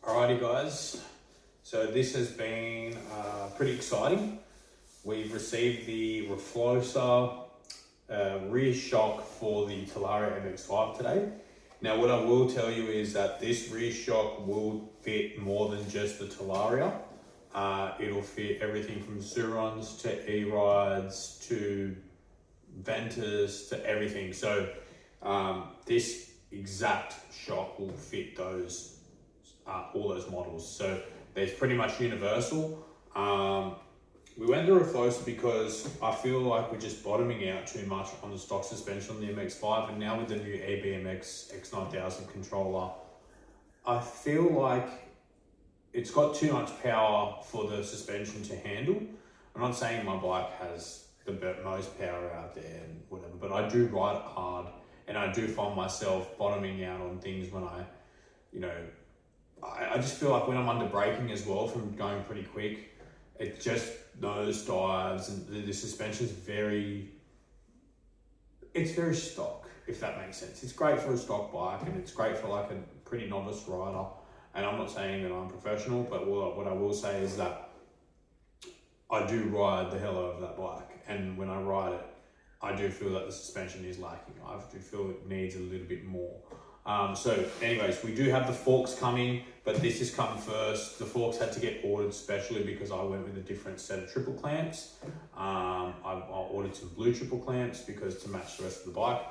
Alrighty guys, so this has been pretty exciting. We've received the Rfloxa rear shock for the Talaria MX5 today. Now what I will tell you is that this rear shock will fit more than just the Talaria. It'll fit everything from Zurons to E-Rides to Ventus to everything. So this exact shock will fit those all those models. So there's pretty much universal. We went to Rfloxa because I feel like we're just bottoming out too much on the stock suspension on the MX5, and now with the new ABMX X9000 controller, I feel like it's got too much power for the suspension to handle. I'm not saying my bike has the most power out there and whatever, but I do ride it hard, and I do find myself bottoming out on things when I just feel like when I'm under braking as well from going pretty quick, it just nose dives, and the suspension is very stock, if that makes sense. It's great for a stock bike, and it's great for like a pretty novice rider. And I'm not saying that I'm professional, but what I will say is that I do ride the hell out of that bike, and when I ride it, I do feel that the suspension is lacking. I do feel it needs a little bit more. So anyways, we do have the forks coming, but this has come first. The forks had to get ordered specially because I went with a different set of triple clamps. I ordered some blue triple clamps because to match the rest of the bike.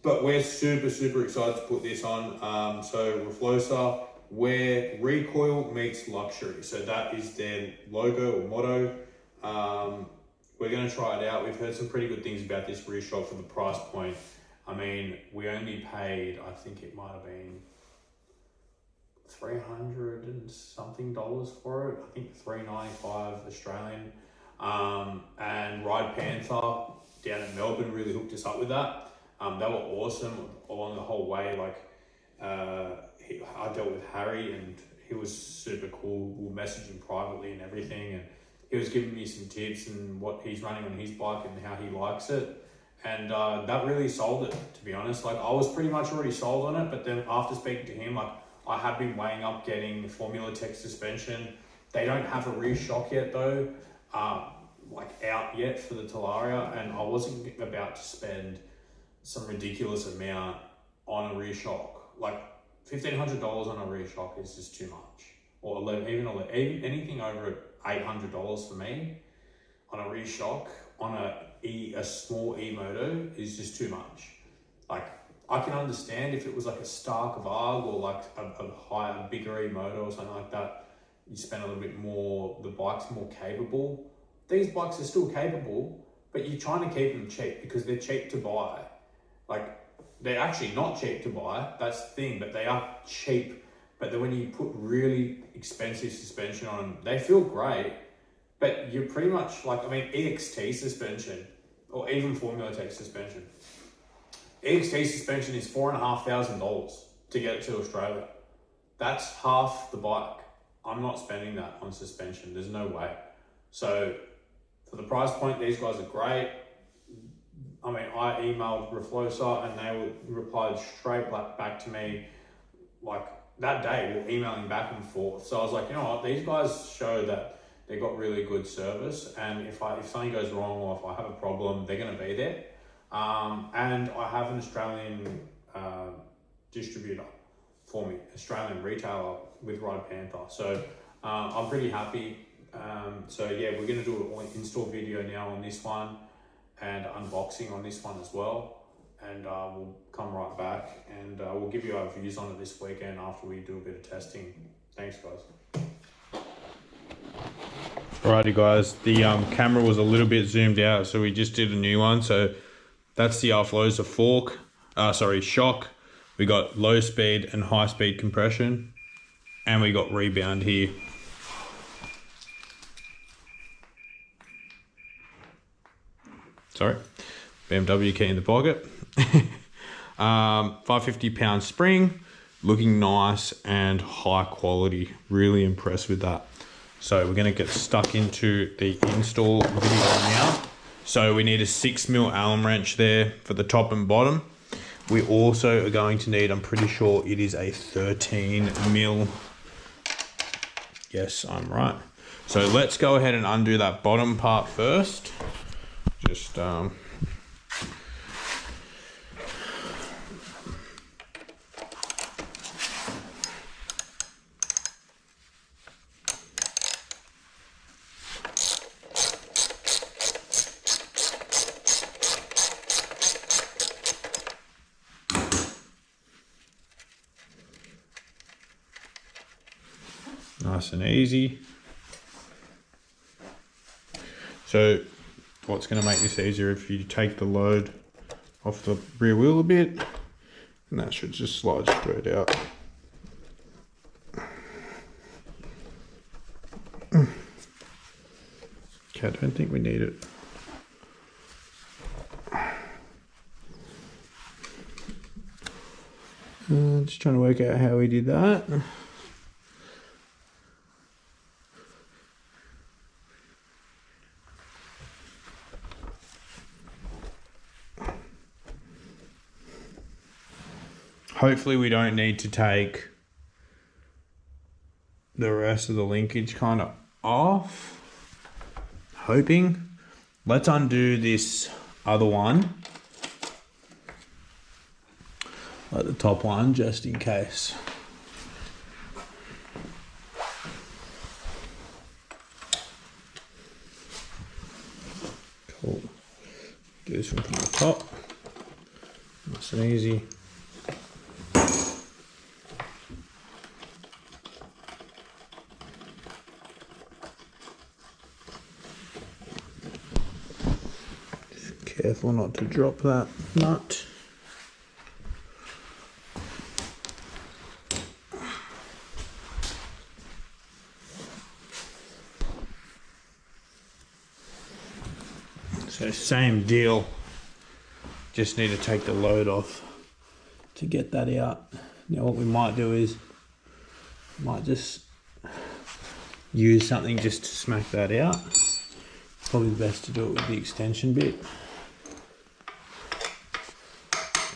But we're super excited to put this on. So Rfloxa, where recoil meets luxury. So that is their logo or motto. We're gonna try it out. We've heard some pretty good things about this rear shock for the price point. I mean, we only paid, I think it might have been $300 and something for it. I think $395 Australian. And Ride Panther down in Melbourne really hooked us up with that. They were awesome along the whole way. Like, I dealt with Harry, and he was super cool. We'll message him privately and everything, and he was giving me some tips and what he's running on his bike and how he likes it. And that really sold it, to be honest. Like, I was pretty much already sold on it, but then after speaking to him, like, I have been weighing up getting Formula Tech suspension. They don't have a rear shock yet though, like out yet for the Talaria, and I wasn't about to spend some ridiculous amount on a rear shock. Like $1,500 on a rear shock is just too much. Or even anything over $800 for me on a rear shock on a small e-moto is just too much. Like, I can understand if it was like a Stark Varg or like a bigger e-moto or something like that, you spend a little bit more, the bike's more capable. These bikes are still capable, but you're trying to keep them cheap because they're cheap to buy. Like, they're actually not cheap to buy, that's the thing, but they are cheap. But then when you put really expensive suspension on them, they feel great, but you're pretty much like, I mean, EXT suspension, or even Formula Tech suspension. EXT suspension is $4,500 to get it to Australia. That's half the bike. I'm not spending that on suspension, there's no way. So for the price point, these guys are great. I mean, I emailed Rfloxa and they replied straight back to me, like that day, we were emailing back and forth. So I was like, you know what, these guys show that they got really good service, and if something goes wrong or if I have a problem, they're going to be there. And I have an Australian distributor for me, Australian retailer with Ride Panther. So I'm pretty happy. So yeah, we're going to do an install video now on this one and unboxing on this one as well. And we'll come right back and we'll give you our views on it this weekend after we do a bit of testing. Thanks guys. Alrighty guys, the camera was a little bit zoomed out, so we just did a new one. So that's the Rfloxa shock. We got low speed and high speed compression, and we got rebound here. Sorry, BMW key in the pocket. 550 pound spring, looking nice and high quality. Really impressed with that. So we're going to get stuck into the install video now. So we need a 6mm Allen wrench there for the top and bottom. We also are going to need, I'm pretty sure it is a 13 mil. Yes, I'm right. So let's go ahead and undo that bottom part first. Just nice and easy. So what's going to make this easier if you take the load off the rear wheel a bit, and that should just slide straight out. Okay, I don't think we need it. Just trying to work out how we did that. Hopefully we don't need to take the rest of the linkage kind of off. Hoping. Let's undo this other one, like the top one, just in case. Cool. Do this one from the top. Nice and easy. Careful not to drop that nut. So same deal, just need to take the load off to get that out. Now what we might do is, might just use something just to smack that out. Probably best to do it with the extension bit.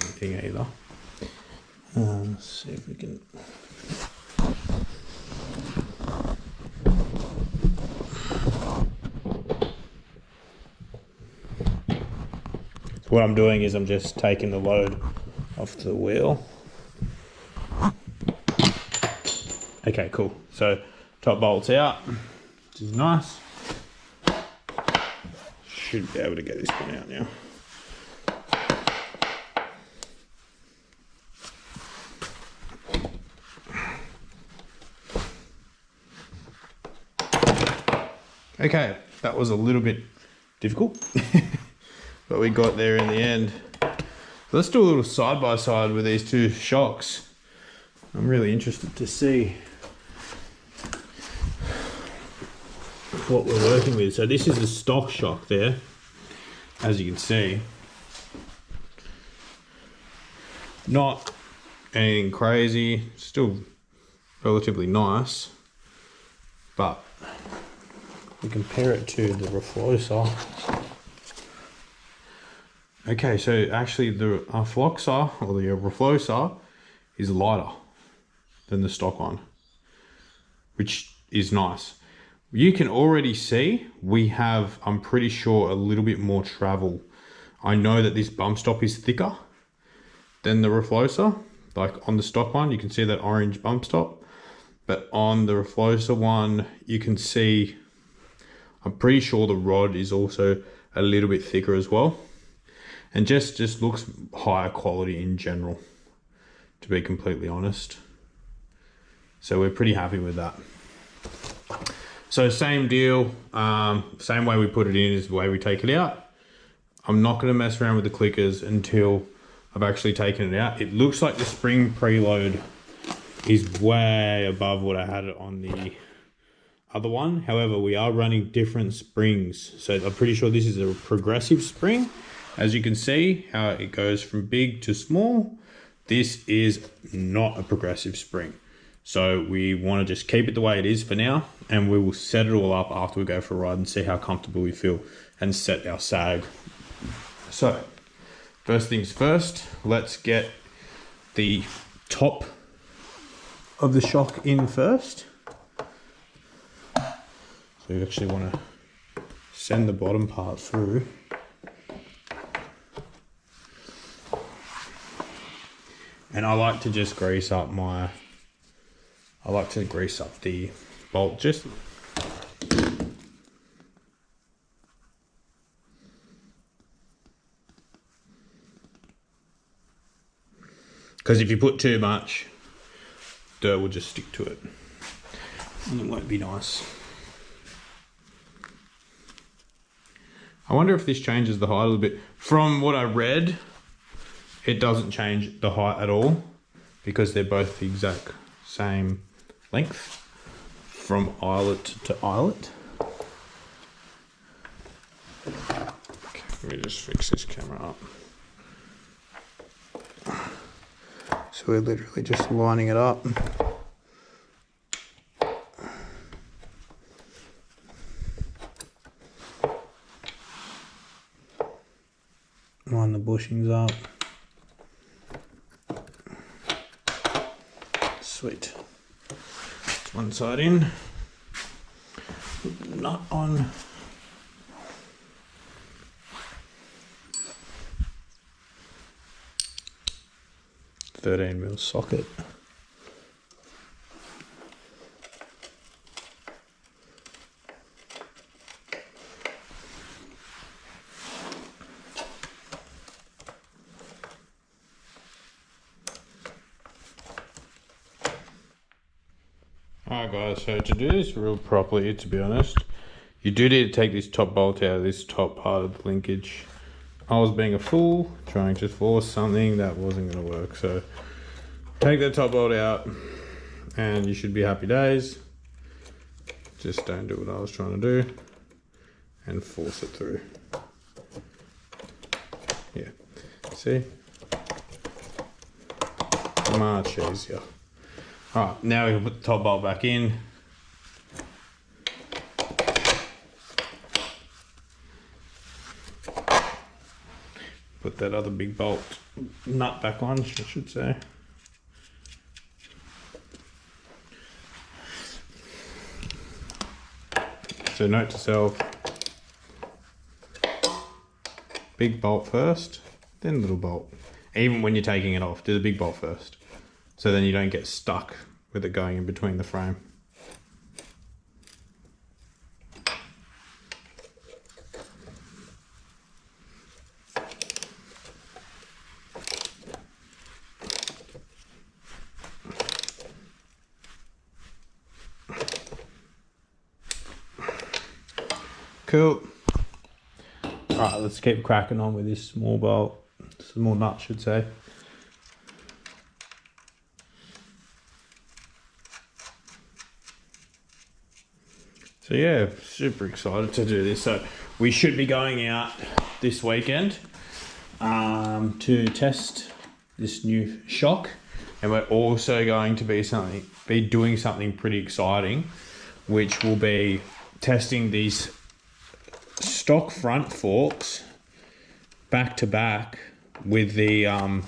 Anything either. Let's see if we can. What I'm doing is I'm just taking the load off the wheel. Okay, cool. So top bolt's out, which is nice. Should be able to get this one out now. Okay, that was a little bit difficult, but we got there in the end. So let's do a little side by side with these two shocks. I'm really interested to see what we're working with. So this is the stock shock there, as you can see. Not anything crazy, still relatively nice, but we compare it to the Rfloxa. Okay, so actually the Rfloxa, or the Rfloxa, is lighter than the stock one, which is nice. You can already see we have, I'm pretty sure, a little bit more travel. I know that this bump stop is thicker than the Rfloxa. Like on the stock one, you can see that orange bump stop, but on the Rfloxa one, you can see, I'm pretty sure the rod is also a little bit thicker as well, and just looks higher quality in general, to be completely honest. So we're pretty happy with that. So same deal, same way we put it in is the way we take it out. I'm not going to mess around with the clickers until I've actually taken it out. It looks like the spring preload is way above what I had it on the other one. However, we are running different springs. So I'm pretty sure this is a progressive spring. As you can see how it goes from big to small. This is not a progressive spring. So we want to just keep it the way it is for now, and we will set it all up after we go for a ride and see how comfortable we feel and set our sag. So first things first, let's get the top of the shock in first. So you actually want to send the bottom part through. And I like to just grease up the bolt just. Because if you put too much, dirt will just stick to it and it won't be nice. I wonder if this changes the height a little bit. From what I read, it doesn't change the height at all because they're both the exact same length from eyelet to eyelet. Okay, let me just fix this camera up. So we're literally just lining it up. Line the bushings up. Sweet. It's one side in. Nut on. $13mm socket. Alright guys, so to do this real properly, to be honest, you do need to take this top bolt out of this top part of the linkage. I was being a fool, trying to force something that wasn't going to work. So take that top bolt out and you should be happy days. Just don't do what I was trying to do and force it through. Yeah, see? Much easier. Alright, now we can put the top bolt back in. Put that other big bolt nut back on, I should say. So note to self, big bolt first, then little bolt. Even when you're taking it off, do the big bolt first. So then you don't get stuck with it going in between the frame. Cool. Alright, let's keep cracking on with this small bolt, small nut, I should say. So yeah, super excited to do this. So we should be going out this weekend to test this new shock, and we're also going to be doing something pretty exciting, which will be testing these stock front forks back to back with the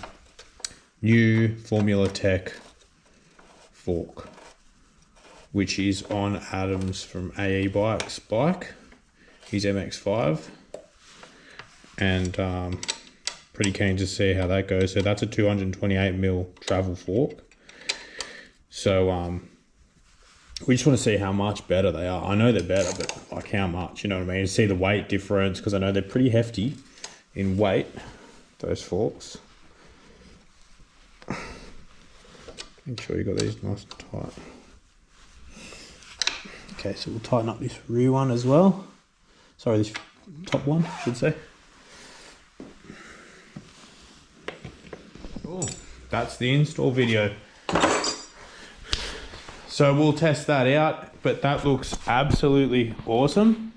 new Formula Tech fork, which is on Adam's from AE Bike's bike. He's MX5, and pretty keen to see how that goes. So that's a 228mm travel fork. So we just want to see how much better they are. I know they're better, but like how much, you know what I mean? See the weight difference, because I know they're pretty hefty in weight, those forks. Make sure you got these nice and tight. Okay, so we'll tighten up this rear one as well. Sorry, this top one, I should say. Cool. That's the install video. So we'll test that out, but that looks absolutely awesome.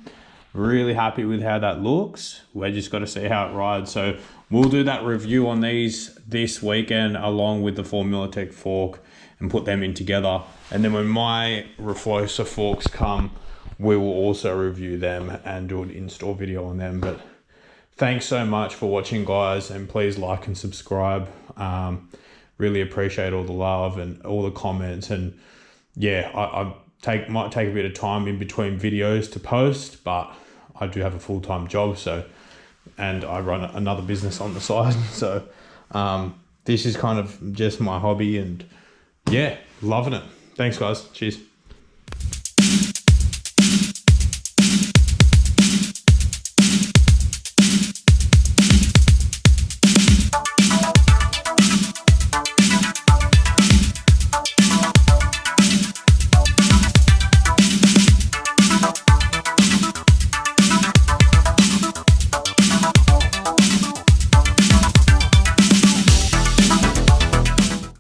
Really happy with how that looks. We're just got to see how it rides. So we'll do that review on these this weekend along with the Formula Tech fork and put them in together. And then when my Rfloxa forks come, we will also review them and do an install video on them. But thanks so much for watching, guys, and please like and subscribe. Really appreciate all the love and all the comments. And yeah, I might take a bit of time in between videos to post, but I do have a full-time job, and I run another business on the side. So this is kind of just my hobby, and yeah, loving it. Thanks, guys. Cheers.